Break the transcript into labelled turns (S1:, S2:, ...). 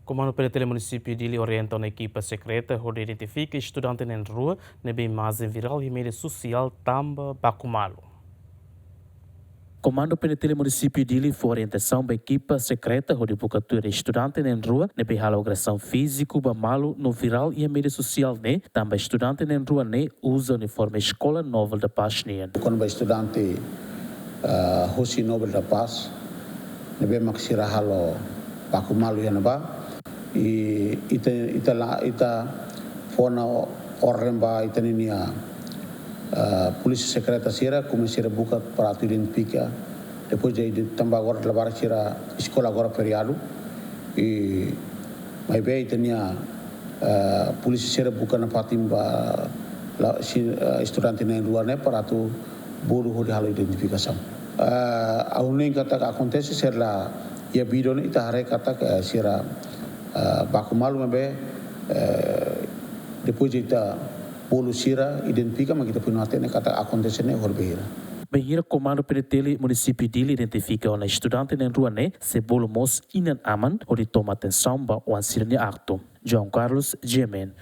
S1: Comando Penitenciário Município de Dili orienta uma equipa secreta onde identifica estudantes na rua, nebe imagem viral e mídia social tamba Bakumalo. Comando Penitenciário Município de Dili foi orientação da equipa secreta onde captura estudantes na rua, nebe agressão física Bamalo no viral e a mídia social né, também estudantes na rua né usa uniforme escola nova da Paz né.
S2: Quando estudante Hosi Nobel da Paz, nebe maksira halo Bakumalo yana ba. Ita fona orremba ita ninia polisi secreta sira come sira buka para tu identifica depois de tambah agora trabalhar sira escola agora feriado e mai bem ita nia polisi sira buka na patimba estudante na luar né para tu buru de halo identificação a única que acontece ser lá ia video ni ita hari kata que sira Bakumalo membe depois de ita bolo sira identifica mas kita punya hati kata acontece ne horbehira.
S1: Bahira Comando Penitenciário Município de Dili identifica uma estudante na rua né se bolo mos inan aman onde toma atenção para o ansirni acto. João Carlos Gemen.